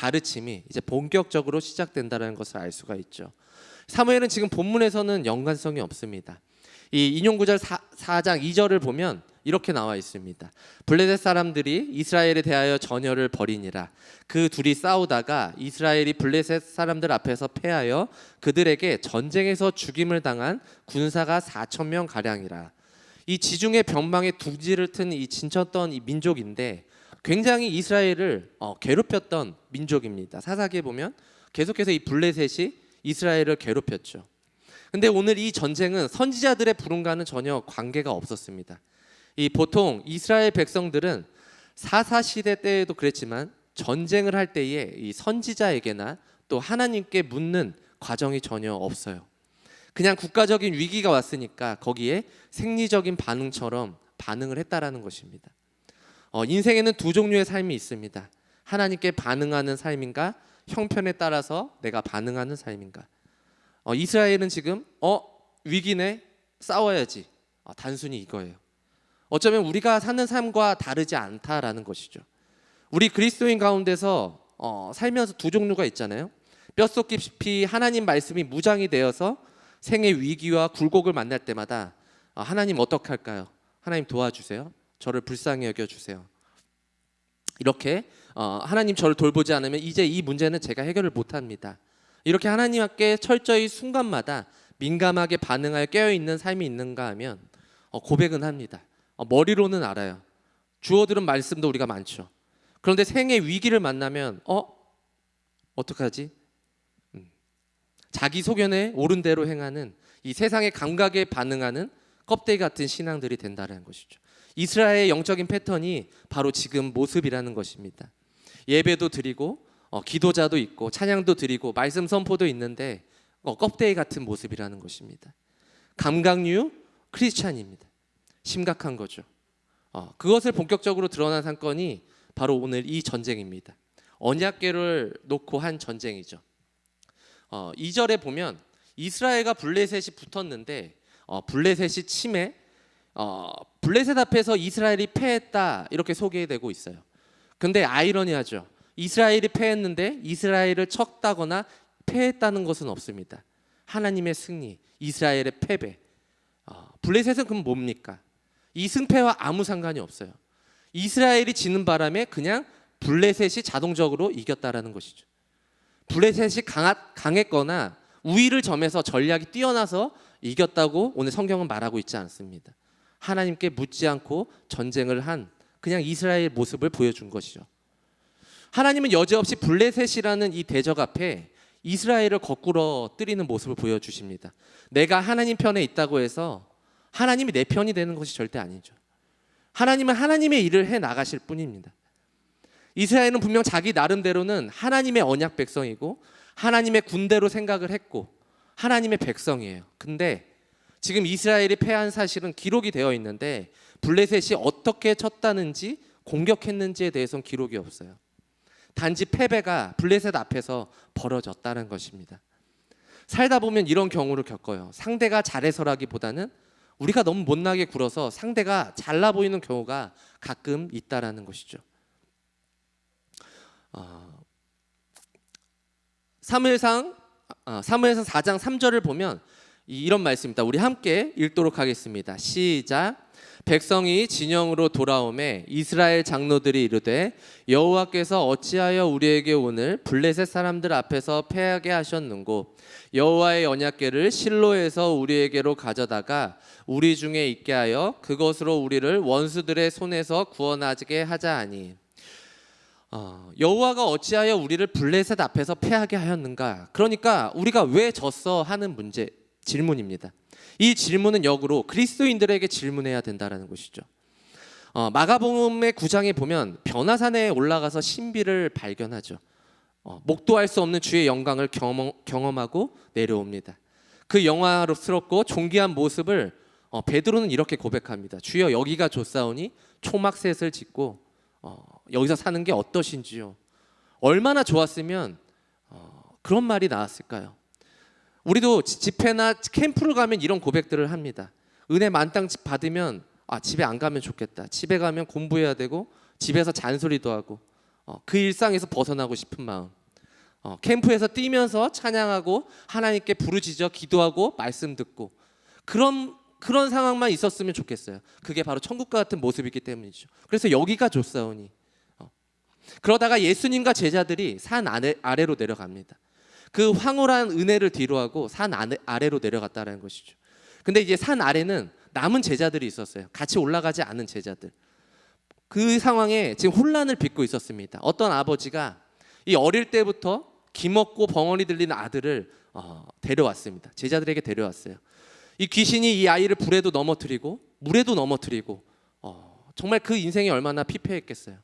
가르침이 이제 본격적으로 시작된다는 것을 알 수가 있죠. 사무엘은 지금 본문에서는 연관성이 없습니다. 이 인용구절 4장 2절을 보면 이렇게 나와 있습니다. 블레셋 사람들이 이스라엘에 대하여 전열을 벌이니라. 그 둘이 싸우다가 이스라엘이 블레셋 사람들 앞에서 패하여 그들에게 전쟁에서 죽임을 당한 군사가 4,000명 가량이라. 이 지중해 변방에 둥지를 튼 이 진쳤던 이 민족인데 굉장히 이스라엘을 괴롭혔던 민족입니다. 사사기에 보면 계속해서 이 블레셋이 이스라엘을 괴롭혔죠. 근데 오늘 이 전쟁은 선지자들의 부름과는 전혀 관계가 없었습니다. 이 보통 이스라엘 백성들은 사사 시대 때에도 그랬지만 전쟁을 할 때에 이 선지자에게나 또 하나님께 묻는 과정이 전혀 없어요. 그냥 국가적인 위기가 왔으니까 거기에 생리적인 반응처럼 반응을 했다라는 것입니다. 인생에는 두 종류의 삶이 있습니다. 하나님께 반응하는 삶인가, 형편에 따라서 내가 반응하는 삶인가. 이스라엘은 지금 위기네, 싸워야지. 단순히 이거예요. 어쩌면 우리가 사는 삶과 다르지 않다라는 것이죠. 우리 그리스도인 가운데서 살면서 두 종류가 있잖아요. 뼛속 깊이 하나님 말씀이 무장이 되어서 생의 위기와 굴곡을 만날 때마다 하나님 어떻게 할까요? 하나님 도와주세요. 저를 불쌍히 여겨주세요. 이렇게 하나님 저를 돌보지 않으면 이제 이 문제는 제가 해결을 못합니다. 이렇게 하나님께 철저히 순간마다 민감하게 반응하여 깨어있는 삶이 있는가 하면 고백은 합니다. 머리로는 알아요. 주어들은 말씀도 우리가 많죠. 그런데 생의 위기를 만나면 어떡하지? 자기 소견에 옳은 대로 행하는 이 세상의 감각에 반응하는 껍데기 같은 신앙들이 된다는 것이죠. 이스라엘의 영적인 패턴이 바로 지금 모습이라는 것입니다. 예배도 드리고 기도자도 있고 찬양도 드리고 말씀 선포도 있는데 껍데기 같은 모습이라는 것입니다. 감각류 크리스찬입니다. 심각한 거죠. 그것을 본격적으로 드러난 사건이 바로 오늘 이 전쟁입니다. 언약궤를 놓고 한 전쟁이죠. 2절에 보면 이스라엘과 블레셋이 붙었는데 블레셋이 침해, 블레셋 앞에서 이스라엘이 패했다 이렇게 소개되고 있어요. 근데 아이러니하죠. 이스라엘이 패했는데 이스라엘을 쳤다거나 패했다는 것은 없습니다. 하나님의 승리, 이스라엘의 패배. 블레셋은 그럼 뭡니까? 이 승패와 아무 상관이 없어요. 이스라엘이 지는 바람에 그냥 블레셋이 자동적으로 이겼다라는 것이죠. 블레셋이 강했거나 우위를 점해서 전략이 뛰어나서 이겼다고 오늘 성경은 말하고 있지 않습니다. 하나님께 묻지 않고 전쟁을 한 그냥 이스라엘 모습을 보여준 것이죠. 하나님은 여지없이 블레셋이라는 이 대적 앞에 이스라엘을 거꾸로 뜨리는 모습을 보여주십니다. 내가 하나님 편에 있다고 해서 하나님이 내 편이 되는 것이 절대 아니죠. 하나님은 하나님의 일을 해 나가실 뿐입니다. 이스라엘은 분명 자기 나름대로는 하나님의 언약 백성이고 하나님의 군대로 생각을 했고 하나님의 백성이에요. 근데 지금 이스라엘이 패한 사실은 기록이 되어 있는데 블레셋이 어떻게 쳤다는지 공격했는지에 대해서는 기록이 없어요. 단지 패배가 블레셋 앞에서 벌어졌다는 것입니다. 살다 보면 이런 경우를 겪어요. 상대가 잘해서라기보다는 우리가 너무 못나게 굴어서 상대가 잘나 보이는 경우가 가끔 있다라는 것이죠. 사무엘상 4장 3절을 보면 이런 말씀입니다. 우리 함께 읽도록 하겠습니다. 시작. 백성이 진영으로 돌아오매 이스라엘 장로들이 이르되 여호와께서 어찌하여 우리에게 오늘 블레셋 사람들 앞에서 패하게 하셨는고 여호와의 언약궤를 실로에서 우리에게로 가져다가 우리 중에 있게 하여 그것으로 우리를 원수들의 손에서 구원하게 하자 하니. 여호와가 어찌하여 우리를 블레셋 앞에서 패하게 하였는가? 그러니까 우리가 왜 졌어 하는 질문입니다. 이 질문은 역으로 그리스도인들에게 질문해야 된다는 것이죠. 마가복음의 9장에 보면 변화산에 올라가서 신비를 발견하죠. 목도할 수 없는 주의 영광을 경험하고 내려옵니다. 그 영화롭스럽고 존귀한 모습을 베드로는 이렇게 고백합니다. 주여 여기가 좋사오니 초막셋을 짓고 여기서 사는 게 어떠신지요? 얼마나 좋았으면 그런 말이 나왔을까요? 우리도 집회나 캠프를 가면 이런 고백들을 합니다. 은혜 만땅 받으면 집에 안 가면 좋겠다. 집에 가면 공부해야 되고 집에서 잔소리도 하고 그 일상에서 벗어나고 싶은 마음, 캠프에서 뛰면서 찬양하고 하나님께 부르짖어 기도하고 말씀 듣고 그런 상황만 있었으면 좋겠어요. 그게 바로 천국과 같은 모습이기 때문이죠. 그래서 여기가 좋사오니. 그러다가 예수님과 제자들이 산 아래로 내려갑니다. 그 황홀한 은혜를 뒤로하고 산 아래로 내려갔다는 것이죠. 근데 이제 산 아래는 남은 제자들이 있었어요. 같이 올라가지 않은 제자들. 그 상황에 지금 혼란을 빚고 있었습니다. 어떤 아버지가 이 어릴 때부터 기먹고 벙어리 들리는 아들을 데려왔습니다. 제자들에게 데려왔어요. 이 귀신이 이 아이를 불에도 넘어뜨리고 물에도 넘어뜨리고 정말 그 인생이 얼마나 피폐했겠어요.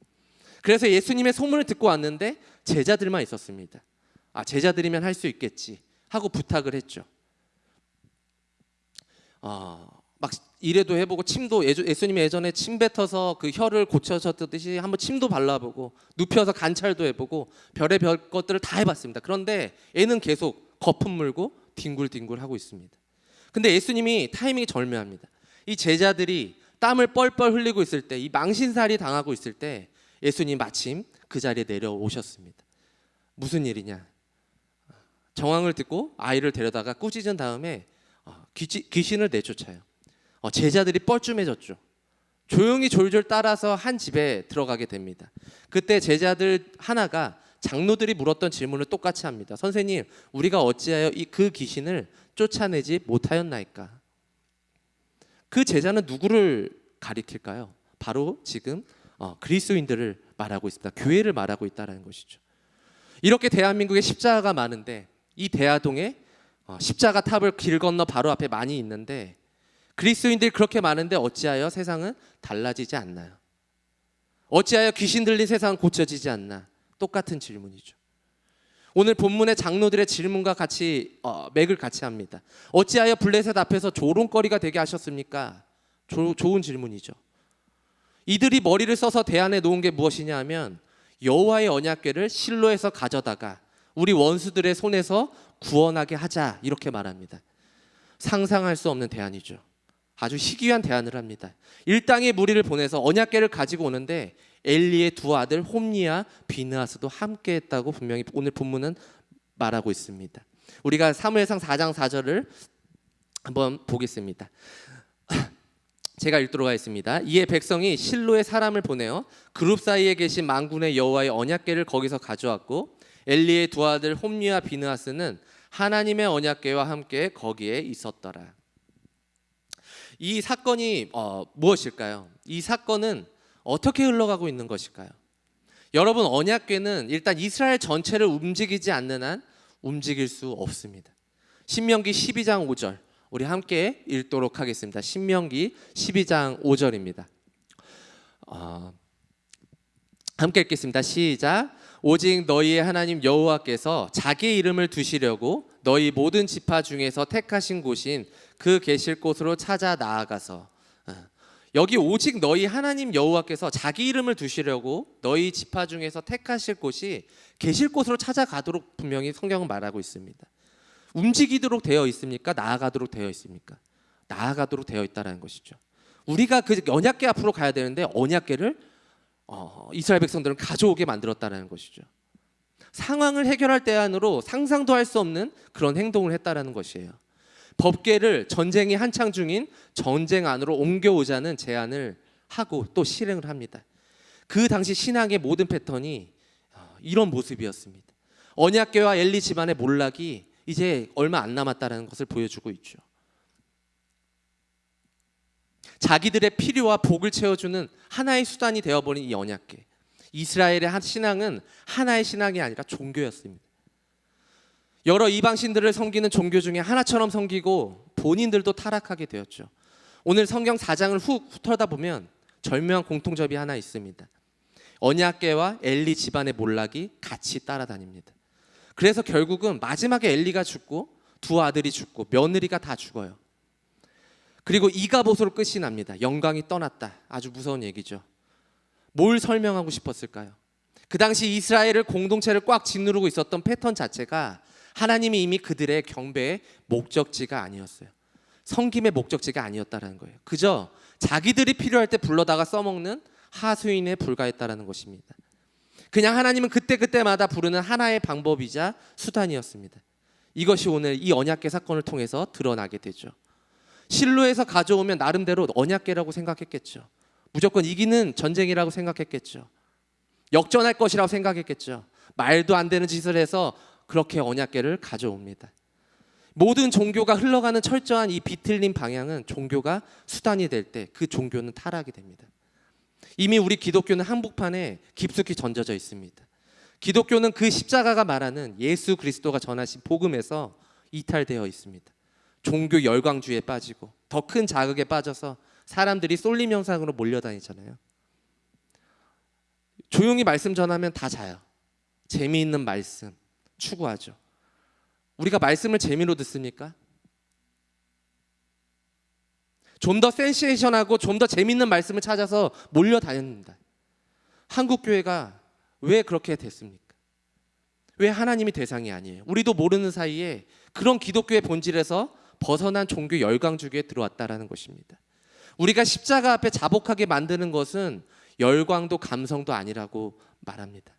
그래서 예수님의 소문을 듣고 왔는데 제자들만 있었습니다. 제자들이면 할 수 있겠지 하고 부탁을 했죠. 막 이래도 해보고 침도 예수님이 예전에 침 뱉어서 그 혀를 고쳐졌듯이 한번 침도 발라보고 눕혀서 관찰도 해보고 별의별 것들을 다 해봤습니다. 그런데 애는 계속 거품 물고 뒹굴뒹굴 하고 있습니다. 근데 예수님이 타이밍이 절묘합니다. 이 제자들이 땀을 뻘뻘 흘리고 있을 때, 이 망신살이 당하고 있을 때 예수님 마침 그 자리에 내려오셨습니다. 무슨 일이냐? 정황을 듣고 아이를 데려다가 꾸짖은 다음에 귀신을 내쫓아요. 제자들이 뻘쭘해졌죠. 조용히 졸졸 따라서 한 집에 들어가게 됩니다. 그때 제자들 하나가 장로들이 물었던 질문을 똑같이 합니다. 선생님, 우리가 어찌하여 그 귀신을 쫓아내지 못하였나이까? 그 제자는 누구를 가리킬까요? 바로 지금 그리스도인들을 말하고 있습니다. 교회를 말하고 있다는 것이죠. 이렇게 대한민국에 십자가가 많은데 이 대하동에 십자가 탑을 길 건너 바로 앞에 많이 있는데 그리스도인들이 그렇게 많은데 어찌하여 세상은 달라지지 않나요? 어찌하여 귀신 들린 세상은 고쳐지지 않나? 똑같은 질문이죠. 오늘 본문의 장로들의 질문과 같이 맥을 같이 합니다. 어찌하여 블레셋 앞에서 조롱거리가 되게 하셨습니까? 좋은 질문이죠. 이들이 머리를 써서 대안에 놓은 게 무엇이냐 하면 여호와의 언약궤를 실로에서 가져다가 우리 원수들의 손에서 구원하게 하자, 이렇게 말합니다. 상상할 수 없는 대안이죠. 아주 희귀한 대안을 합니다. 일당의 무리를 보내서 언약궤를 가지고 오는데 엘리의 두 아들 홈니와 비느하스도 함께 했다고 분명히 오늘 본문은 말하고 있습니다. 우리가 사무엘상 4장 4절을 한번 보겠습니다. 제가 읽도록 하겠습니다. 이에 백성이 실로에 사람을 보내어 그룹 사이에 계신 만군의 여호와의 언약궤를 거기서 가져왔고 엘리의 두 아들 홈니와 비느하스는 하나님의 언약궤와 함께 거기에 있었더라. 이 사건이 무엇일까요? 이 사건은 어떻게 흘러가고 있는 것일까요? 여러분, 언약궤는 일단 이스라엘 전체를 움직이지 않는 한 움직일 수 없습니다. 신명기 12장 5절 우리 함께 읽도록 하겠습니다. 신명기 12장 5절입니다. 함께 읽겠습니다. 시작. 오직 너희의 하나님 여호와께서 자기 이름을 두시려고 너희 모든 지파 중에서 택하신 곳인 그 계실 곳으로 찾아 나아가서, 여기 오직 너희 하나님 여호와께서 자기 이름을 두시려고 너희 지파 중에서 택하실 곳이 계실 곳으로 찾아가도록 분명히 성경은 말하고 있습니다. 움직이도록 되어 있습니까? 나아가도록 되어 있습니까? 나아가도록 되어 있다는 것이죠. 우리가 그 언약궤 앞으로 가야 되는데 언약궤를 이스라엘 백성들은 가져오게 만들었다는 것이죠. 상황을 해결할 대안으로 상상도 할 수 없는 그런 행동을 했다는 것이에요. 법궤를 전쟁이 한창 중인 전쟁 안으로 옮겨오자는 제안을 하고 또 실행을 합니다. 그 당시 신앙의 모든 패턴이 이런 모습이었습니다. 언약궤와 엘리 집안의 몰락이 이제 얼마 안 남았다는 것을 보여주고 있죠. 자기들의 필요와 복을 채워주는 하나의 수단이 되어버린 이 언약궤. 이스라엘의 신앙은 하나의 신앙이 아니라 종교였습니다. 여러 이방신들을 섬기는 종교 중에 하나처럼 섬기고 본인들도 타락하게 되었죠. 오늘 성경 4장을 훅 훑어다 보면 절묘한 공통점이 하나 있습니다. 언약궤와 엘리 집안의 몰락이 같이 따라다닙니다. 그래서 결국은 마지막에 엘리가 죽고 두 아들이 죽고 며느리가 다 죽어요. 그리고 이가봇으로 끝이 납니다. 영광이 떠났다. 아주 무서운 얘기죠. 뭘 설명하고 싶었을까요? 그 당시 이스라엘을 공동체를 꽉 짓누르고 있었던 패턴 자체가 하나님이 이미 그들의 경배의 목적지가 아니었어요. 섬김의 목적지가 아니었다는 거예요. 그저 자기들이 필요할 때 불러다가 써먹는 하수인에 불과했다는 것입니다. 그냥 하나님은 그때그때마다 부르는 하나의 방법이자 수단이었습니다. 이것이 오늘 이 언약궤 사건을 통해서 드러나게 되죠. 실로에서 가져오면 나름대로 언약궤라고 생각했겠죠. 무조건 이기는 전쟁이라고 생각했겠죠. 역전할 것이라고 생각했겠죠. 말도 안 되는 짓을 해서 그렇게 언약궤를 가져옵니다. 모든 종교가 흘러가는 철저한 이 비틀린 방향은 종교가 수단이 될 때 그 종교는 타락이 됩니다. 이미 우리 기독교는 한복판에 깊숙이 던져져 있습니다. 기독교는 그 십자가가 말하는 예수 그리스도가 전하신 복음에서 이탈되어 있습니다. 종교 열광주의에 빠지고 더 큰 자극에 빠져서 사람들이 쏠림 현상으로 몰려다니잖아요. 조용히 말씀 전하면 다 자요. 재미있는 말씀 추구하죠. 우리가 말씀을 재미로 듣습니까? 좀 더 센세이션하고 좀 더 재미있는 말씀을 찾아서 몰려다닙니다. 한국 교회가 왜 그렇게 됐습니까? 왜 하나님이 대상이 아니에요? 우리도 모르는 사이에 그런 기독교의 본질에서 벗어난 종교 열광주의에 들어왔다라는 것입니다. 우리가 십자가 앞에 자복하게 만드는 것은 열광도 감성도 아니라고 말합니다.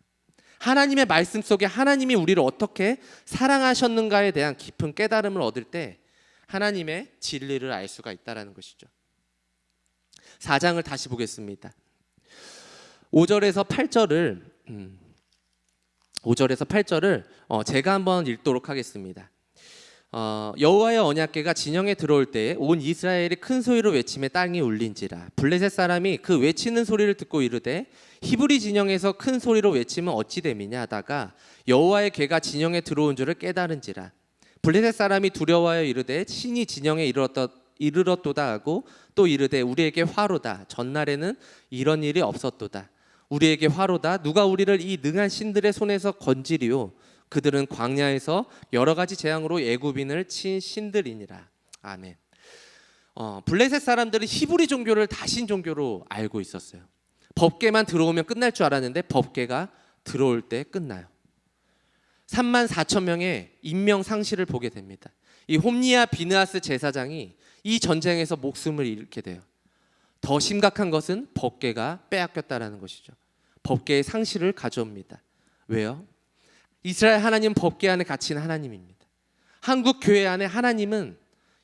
하나님의 말씀 속에 하나님이 우리를 어떻게 사랑하셨는가에 대한 깊은 깨달음을 얻을 때 하나님의 진리를 알 수가 있다는 것이죠. 4장을 다시 보겠습니다. 5절에서 8절을 제가 한번 읽도록 하겠습니다. 여호와의 언약궤가 진영에 들어올 때 온 이스라엘이 큰 소리로 외치며 땅이 울린지라. 블레셋 사람이 그 외치는 소리를 듣고 이르되 히브리 진영에서 큰 소리로 외치면 어찌 됨이냐 하다가 여호와의 궤가 진영에 들어온 줄을 깨달은지라. 블레셋 사람이 두려워하여 이르되 신이 진영에 이르렀도다 하고 또 이르되 우리에게 화로다. 전날에는 이런 일이 없었도다. 우리에게 화로다. 누가 우리를 이 능한 신들의 손에서 건지리요. 그들은 광야에서 여러 가지 재앙으로 애굽인을 친 신들이니라. 아멘. 블레셋 사람들은 히브리 종교를 다신 종교로 알고 있었어요. 법궤만 들어오면 끝날 줄 알았는데 법궤가 들어올 때 끝나요. 34,000명의 인명 상실을 보게 됩니다. 이 홈리아 비느하스 제사장이 이 전쟁에서 목숨을 잃게 돼요. 더 심각한 것은 법궤가 빼앗겼다라는 것이죠. 법궤의 상실을 가져옵니다. 왜요? 이스라엘 하나님은 법궤 안에 갇힌 하나님입니다. 한국 교회 안에 하나님은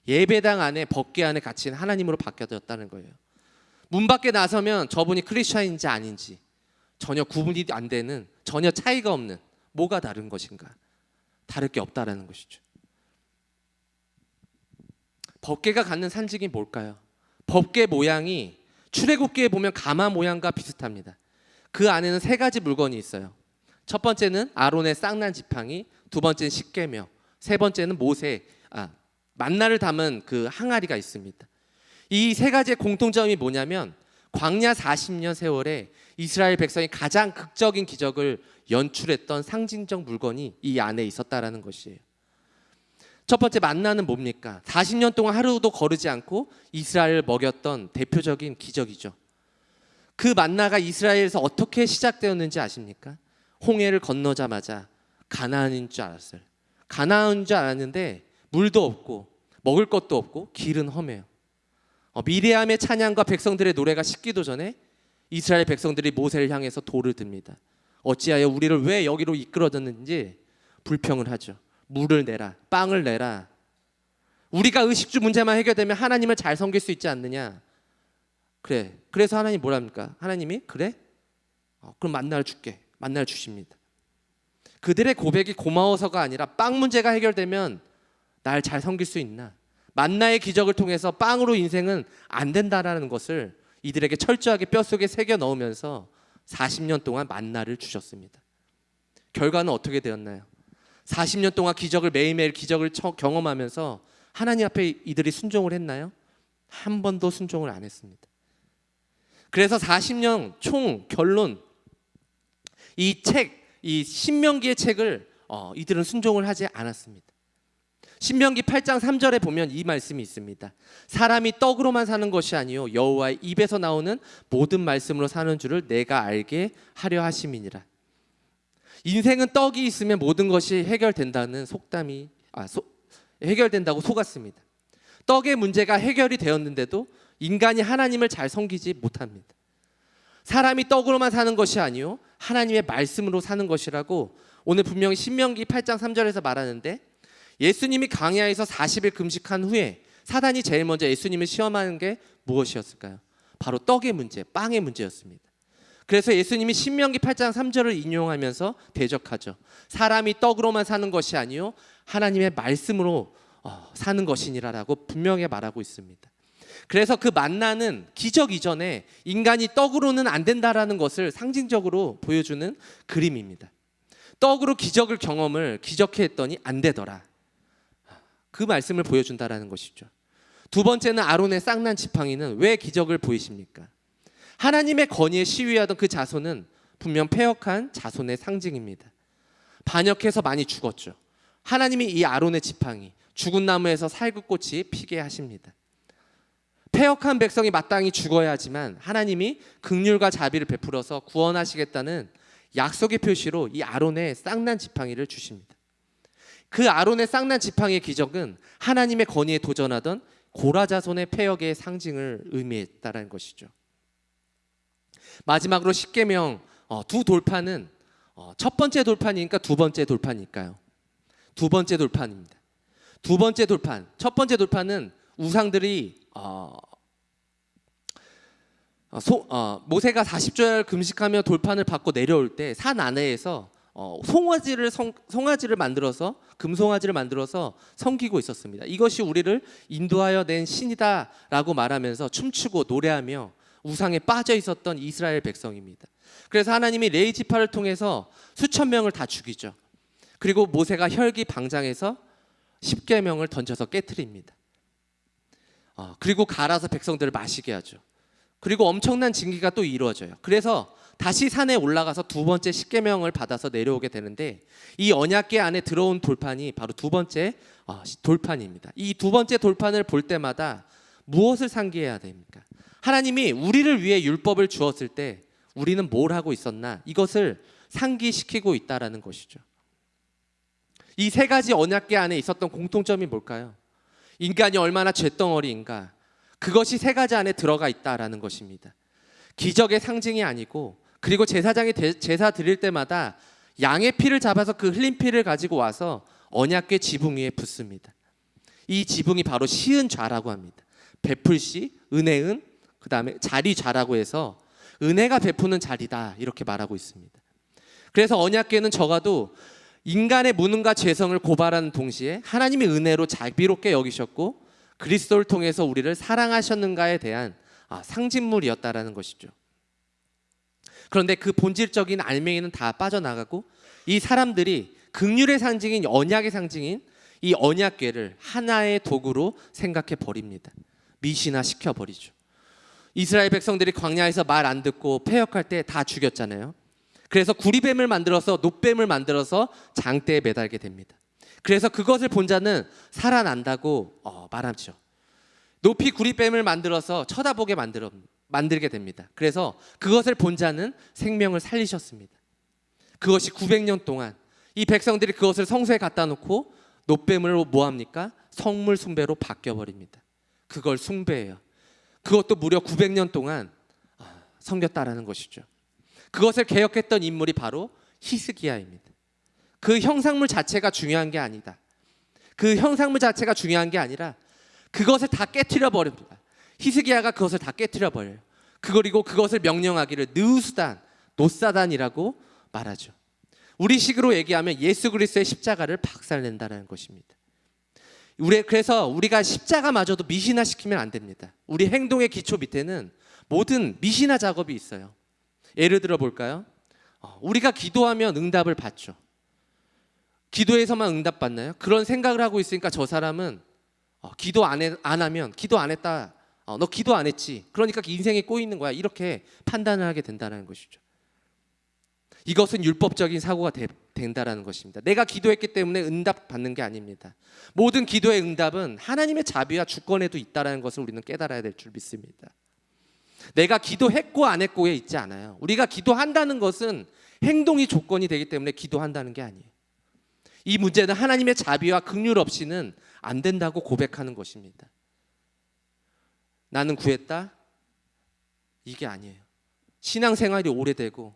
예배당 안에 법궤 안에 갇힌 하나님으로 바뀌어졌다는 거예요. 문 밖에 나서면 저분이 크리스천인지 아닌지 전혀 구분이 안 되는, 전혀 차이가 없는, 뭐가 다른 것인가? 다를 게 없다라는 것이죠. 법궤가 갖는 산증이 뭘까요? 법궤 모양이 출애굽기에 보면 가마 모양과 비슷합니다. 그 안에는 3가지 물건이 있어요. 첫 번째는 아론의 쌍난 지팡이, 두 번째는 십계명, 세 번째는 만나를 담은 그 항아리가 있습니다. 이 3가지의 공통점이 뭐냐면 광야 40년 세월에 이스라엘 백성이 가장 극적인 기적을 연출했던 상징적 물건이 이 안에 있었다라는 것이에요. 첫 번째 만나는 뭡니까? 40년 동안 하루도 거르지 않고 이스라엘을 먹였던 대표적인 기적이죠. 그 만나가 이스라엘에서 어떻게 시작되었는지 아십니까? 홍해를 건너자마자 가나안인 줄 알았어요. 가나안인 줄 알았는데 물도 없고 먹을 것도 없고 길은 험해요. 미리암의 찬양과 백성들의 노래가 식기도 전에 이스라엘 백성들이 모세를 향해서 돌을 듭니다. 어찌하여 우리를 왜 여기로 이끌어졌는지 불평을 하죠. 물을 내라, 빵을 내라. 우리가 의식주 문제만 해결되면 하나님을 잘 섬길 수 있지 않느냐. 그래. 그래서 하나님 뭐랍니까? 하나님이 그래? 그럼 만나를 줄게. 만나를 주십니다. 그들의 고백이 고마워서가 아니라 빵 문제가 해결되면 날 잘 섬길 수 있나? 만나의 기적을 통해서 빵으로 인생은 안 된다라는 것을 이들에게 철저하게 뼛속에 새겨 넣으면서 40년 동안 만나를 주셨습니다. 결과는 어떻게 되었나요? 40년 동안 매일매일 기적을 경험하면서 하나님 앞에 이들이 순종을 했나요? 한 번도 순종을 안 했습니다. 그래서 40년 총 결론, 이 신명기의 책을 이들은 순종을 하지 않았습니다. 신명기 8장 3절에 보면 이 말씀이 있습니다. 사람이 떡으로만 사는 것이 아니요 여호와의 입에서 나오는 모든 말씀으로 사는 줄을 내가 알게 하려 하심이니라. 인생은 떡이 있으면 모든 것이 해결된다는 해결된다고 속았습니다. 떡의 문제가 해결이 되었는데도 인간이 하나님을 잘 섬기지 못합니다. 사람이 떡으로만 사는 것이 아니요 하나님의 말씀으로 사는 것이라고 오늘 분명히 신명기 8장 3절에서 말하는데, 예수님이 광야에서 40일 금식한 후에 사단이 제일 먼저 예수님을 시험하는 게 무엇이었을까요? 바로 떡의 문제, 빵의 문제였습니다. 그래서 예수님이 신명기 8장 3절을 인용하면서 대적하죠. 사람이 떡으로만 사는 것이 아니요 하나님의 말씀으로 사는 것이니라라고 분명히 말하고 있습니다. 그래서 그 만나는 기적 이전에 인간이 떡으로는 안 된다라는 것을 상징적으로 보여주는 그림입니다. 떡으로 기적해 했더니 안 되더라. 그 말씀을 보여준다라는 것이죠. 두 번째는 아론의 쌍난 지팡이는 왜 기적을 보이십니까? 하나님의 건의에 시위하던 그 자손은 분명 패역한 자손의 상징입니다. 반역해서 많이 죽었죠. 하나님이 이 아론의 지팡이, 죽은 나무에서 살구꽃이 피게 하십니다. 패역한 백성이 마땅히 죽어야 하지만 하나님이 긍휼과 자비를 베풀어서 구원하시겠다는 약속의 표시로 이 아론의 쌍난 지팡이를 주십니다. 그 아론의 쌍난 지팡이의 기적은 하나님의 건의에 도전하던 고라 자손의 패역의 상징을 의미했다는 것이죠. 마지막으로 십계명 두 돌판은 첫 번째 돌판이니까 두 번째 돌판일까요? 두 번째 돌판입니다. 두 번째 돌판, 첫 번째 돌판은 우상들이 모세가 40절 금식하며 돌판을 받고 내려올 때 산 아래에서 송아지를 만들어서 금송아지를 만들어서 섬기고 있었습니다. 이것이 우리를 인도하여 낸 신이다라고 말하면서 춤추고 노래하며 우상에 빠져 있었던 이스라엘 백성입니다. 그래서 하나님이 레위 지파를 통해서 수천 명을 다 죽이죠. 그리고 모세가 혈기 방장해서 십계명을 던져서 깨트립니다. 그리고 갈아서 백성들을 마시게 하죠. 그리고 엄청난 징계가 또 이루어져요. 그래서 다시 산에 올라가서 두 번째 십계명을 받아서 내려오게 되는데, 이 언약궤 안에 들어온 돌판이 바로 두 번째 돌판입니다. 이 두 번째 돌판을 볼 때마다 무엇을 상기해야 됩니까? 하나님이 우리를 위해 율법을 주었을 때 우리는 뭘 하고 있었나, 이것을 상기시키고 있다라는 것이죠. 이 세 가지 언약궤 안에 있었던 공통점이 뭘까요? 인간이 얼마나 잿덩어리인가, 그것이 세 가지 안에 들어가 있다라는 것입니다. 기적의 상징이 아니고, 그리고 제사장이 제사 드릴 때마다 양의 피를 잡아서 그 흘린 피를 가지고 와서 언약궤 지붕 위에 붓습니다. 이 지붕이 바로 시은좌라고 합니다. 베풀시, 은혜은, 그 다음에 자리좌라고 해서 은혜가 베푸는 자리다 이렇게 말하고 있습니다. 그래서 언약궤는 적어도 인간의 무능과 죄성을 고발하는 동시에 하나님의 은혜로 자비롭게 여기셨고 그리스도를 통해서 우리를 사랑하셨는가에 대한 상징물이었다라는 것이죠. 그런데 그 본질적인 알맹이는 다 빠져나가고 이 사람들이 긍휼의 상징인 언약의 상징인 이 언약궤를 하나의 도구로 생각해 버립니다. 미신화 시켜버리죠. 이스라엘 백성들이 광야에서 말 안 듣고 패역할 때 다 죽였잖아요. 그래서 구리뱀을 만들어서 놋뱀을 만들어서 장대에 매달게 됩니다. 그래서 그것을 본 자는 살아난다고 말하죠. 높이 구리뱀을 만들어서 쳐다보게 만들게 됩니다. 그래서 그것을 본 자는 생명을 살리셨습니다. 그것이 900년 동안 이 백성들이 그것을 성소에 갖다 놓고 놋뱀으로 뭐합니까? 성물 숭배로 바뀌어버립니다. 그걸 숭배해요. 그것도 무려 900년 동안 섬겼다라는 것이죠. 그것을 개혁했던 인물이 바로 히스기야입니다. 그 형상물 자체가 중요한 게 아니다. 그 형상물 자체가 중요한 게 아니라 그것을 다 깨트려 버립니다. 히스기야가 그것을 다 깨트려 버려요. 그리고 그것을 명령하기를 느우수단, 노사단이라고 말하죠. 우리식으로 얘기하면 예수 그리스도의 십자가를 박살낸다는 것입니다. 그래서 우리가 십자가마저도 미신화시키면 안 됩니다. 우리 행동의 기초 밑에는 모든 미신화 작업이 있어요. 예를 들어 볼까요? 우리가 기도하면 응답을 받죠. 기도에서만 응답받나요? 그런 생각을 하고 있으니까 저 사람은 기도 안 하면 기도 안 했다. 너 기도 안 했지. 그러니까 인생에 꼬이는 거야. 이렇게 판단을 하게 된다는 것이죠. 이것은 율법적인 사고가 된다는 것입니다. 내가 기도했기 때문에 응답 받는 게 아닙니다. 모든 기도의 응답은 하나님의 자비와 주권에도 있다는 것을 우리는 깨달아야 될 줄 믿습니다. 내가 기도했고 안 했고에 있지 않아요. 우리가 기도한다는 것은 행동이 조건이 되기 때문에 기도한다는 게 아니에요. 이 문제는 하나님의 자비와 긍휼 없이는 안 된다고 고백하는 것입니다. 나는 구했다? 이게 아니에요. 신앙생활이 오래되고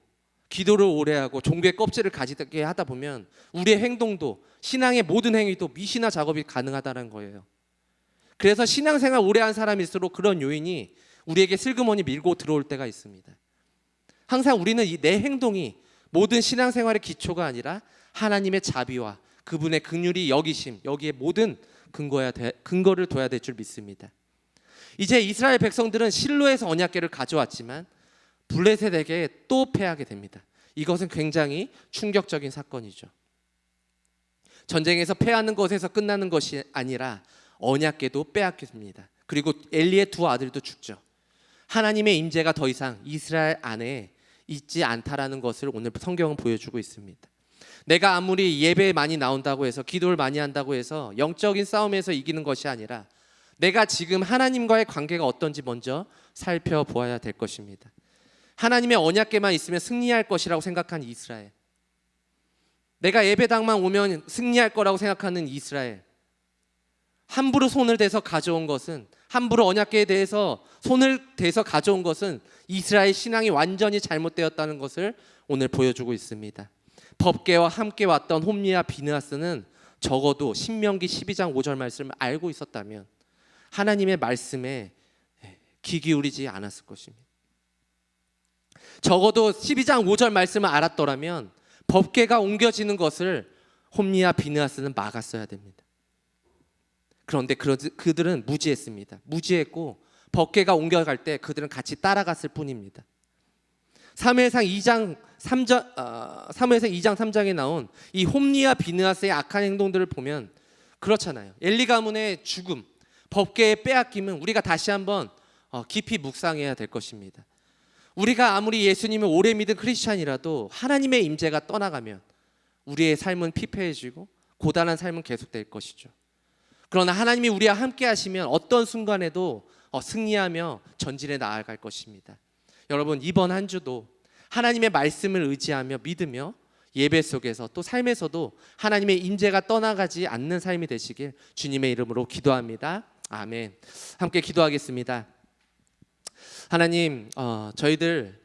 기도를 오래 하고 종교의 껍질을 가지게 하다 보면 우리의 행동도 신앙의 모든 행위도 미신화 작업이 가능하다는 거예요. 그래서 신앙생활 오래 한 사람일수록 그런 요인이 우리에게 슬그머니 밀고 들어올 때가 있습니다. 항상 우리는 이 내 행동이 모든 신앙생활의 기초가 아니라 하나님의 자비와 그분의 긍휼이 여기심, 여기에 모든 근거를 둬야 될 줄 믿습니다. 이제 이스라엘 백성들은 실로에서 언약궤를 가져왔지만 블레셋에게 또 패하게 됩니다. 이것은 굉장히 충격적인 사건이죠. 전쟁에서 패하는 것에서 끝나는 것이 아니라 언약궤도 빼앗깁니다. 그리고 엘리의 두 아들도 죽죠. 하나님의 임재가 더 이상 이스라엘 안에 있지 않다라는 것을 오늘 성경은 보여주고 있습니다. 내가 아무리 예배에 많이 나온다고 해서 기도를 많이 한다고 해서 영적인 싸움에서 이기는 것이 아니라 내가 지금 하나님과의 관계가 어떤지 먼저 살펴보아야 될 것입니다. 하나님의 언약궤만 있으면 승리할 것이라고 생각한 이스라엘, 내가 예배당만 오면 승리할 거라고 생각하는 이스라엘, 함부로 손을 대서 가져온 것은, 함부로 언약궤에 대해서 손을 대서 가져온 것은 이스라엘 신앙이 완전히 잘못되었다는 것을 오늘 보여주고 있습니다. 법궤와 함께 왔던 홈리와 비느하스는 적어도 신명기 12장 5절 말씀을 알고 있었다면 하나님의 말씀에 귀 기울이지 않았을 것입니다. 적어도 12장 5절 말씀을 알았더라면 법궤가 옮겨지는 것을 홈리와 비느하스는 막았어야 됩니다. 그런데 그들은 무지했습니다. 무지했고 법궤가 옮겨갈 때 그들은 같이 따라갔을 뿐입니다. 사무엘상 2장 3장에 나온 이 홈리와 비느하스의 악한 행동들을 보면 그렇잖아요. 엘리 가문의 죽음, 법궤의 빼앗김은 우리가 다시 한번 깊이 묵상해야 될 것입니다. 우리가 아무리 예수님을 오래 믿은 크리스찬이라도 하나님의 임재가 떠나가면 우리의 삶은 피폐해지고 고단한 삶은 계속될 것이죠. 그러나 하나님이 우리와 함께 하시면 어떤 순간에도 승리하며 전진해 나아갈 것입니다. 여러분, 이번 한 주도 하나님의 말씀을 의지하며 믿으며 예배 속에서 또 삶에서도 하나님의 임재가 떠나가지 않는 삶이 되시길 주님의 이름으로 기도합니다. 아멘. 함께 기도하겠습니다. 하나님, 저희들